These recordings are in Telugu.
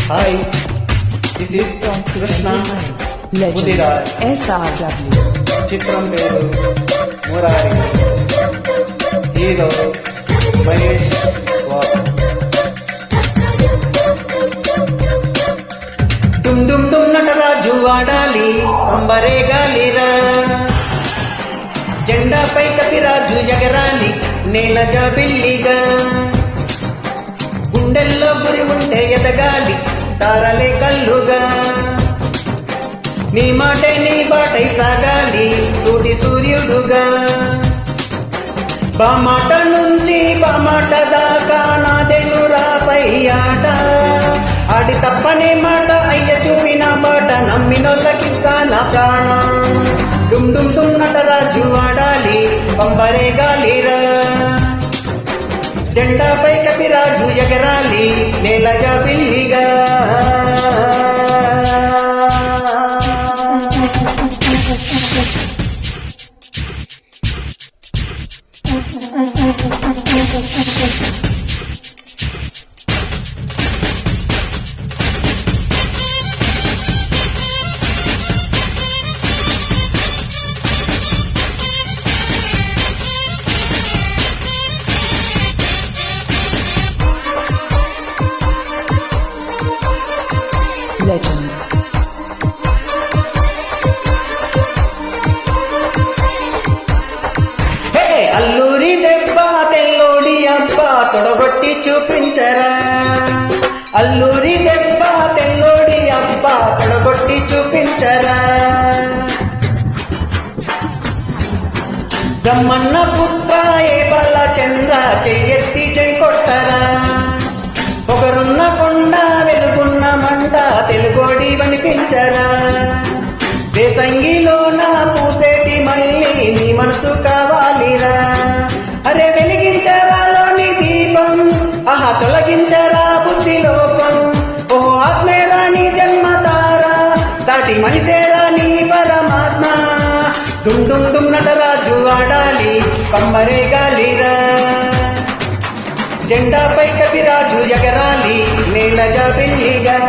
Hi, this is Krishna Legend Mudiraj. SRW. చిత్రం పేరు మురారి. హీరో మహేష్ బాబు. డుమ్ డుమ్ డుమ్ నటరాజు ఆడాలి అంబరే గాలిరా, జెండాపై కపిరాజు ఎగరాలి నేల జాబిల్లిగా, గుండెల్లో గురి ఉంటే ఎదగాలి తారలే కల్లుగా, నీ మాటే నీ బాటై సాగాలి సూటి సూర్యుడుగా, బామాట నుంచి బామాట దాకా నాదెనురాపై ఆట, ఆడి తప్పనే మాట అయ్య చూపిన బాట నమ్మినొల్లకిస్తా నా ప్రాణం. డుమ్ డుమ్ డుమ్ నటరాజు ఆడాలి పంబరే గాలిరా, జెండాపై కపిరాజు ఎగరాలి నేల జాబిల్లిగా. Legend. హే అల్లూరి దెబ్బ తెల్లోడి అబ్బ తొడగొట్టి చూపించరా, అల్లూరి దెబ్బ తెల్లోడి అబ్బ తొడగొట్టి చూపించరా, బ్రహ్మన్న పుత్ర ఏ బల చంద్ర చెయ్యెత్తి చెయ్యి కొట్టరా, పొగరున్న కొండ వెలుగున్న మంట తెలుగోడి వనిపించరా, దేశంగిలోన పూసేటి మళ్ళీ నీ మనసు కావాలిరా, అరే వెలిగించరాలోని దీపం ఆహా తొలగించరా బుద్ధి లోపం, ఓహో ఆత్మేరా నీ జన్మతారా సాటి మనిషేరా నీ పరమాత్మ. డుమ్ డుమ్ డుమ్ నటరాజు ఆడాలి పంబరే గాలిరా, జెండాపై కపిరాజు ఎగరాలి నేల జాబిల్లిగా.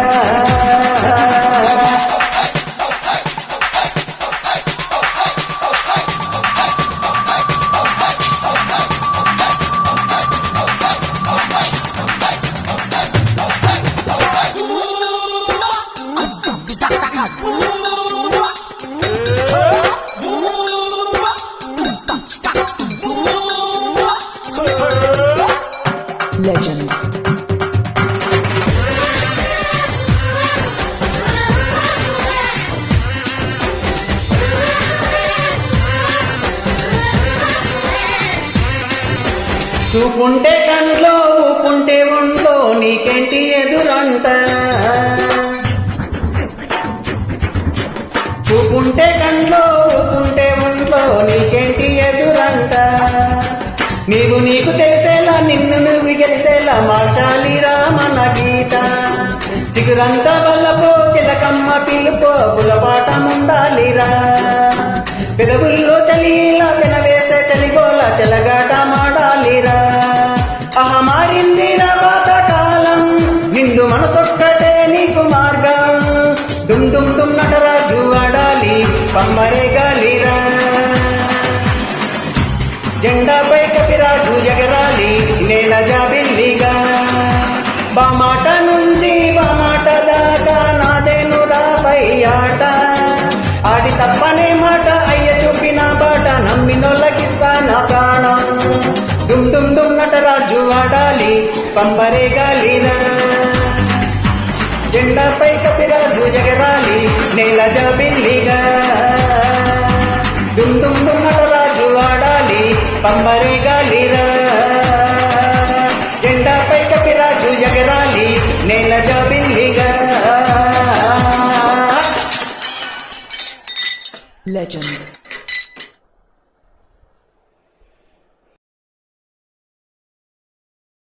Legend. చూపుంటే కంట్లో ఊపుంటే ఒంట్లో నీకేంటి ఎదురంట, చూపుంటే కంట్లో ఊపుంటే ఒంట్లో నీకేంటి ఎదురంట, నీవు నీకు తెలిసేలా నిన్ను నువ్వు గెలిసేలా మార్చాలిరా మన గీత, చిగురంతా వల్లపో చిలకమ్మ పిలుపో పులపాటముండాలిరా, పెదవుల్లో చలిలా పెనవేసే చలిగోల చెలగాట మాడాలిరా, ఆహా మారిందిరా పాతకాలం నిండు మనసొక్కటే నీకు మార్గం. డుమ్ డుమ్ డుమ్ నటరాజు ఆడాలి పంబరే గాలిరా, జెండాపై కపిరాజు ఎగరాలి నేల జాబిల్లిగా, బామాట నుంచి బామాట దాకా నాదేనురాపై ఆట, ఆడి తప్పనే మాట అయ్య చూపిన బాట నమ్మినొల్లకిస్తా నా ప్రాణం. డుమ్ డుమ్ డుమ్ నటరాజు ఆడాలి పంబరే గాలిరా, జెండాపై కపిరాజు ఎగరాలి నేల జాబిల్లిగా, డుమ్ డుమ్ డుమ్ నటరాజు ఆడాలి పంబరే గాలిరా, జెండాపై కపిరాజు ఎగరాలి నేల జాబిల్లిగా. Legend.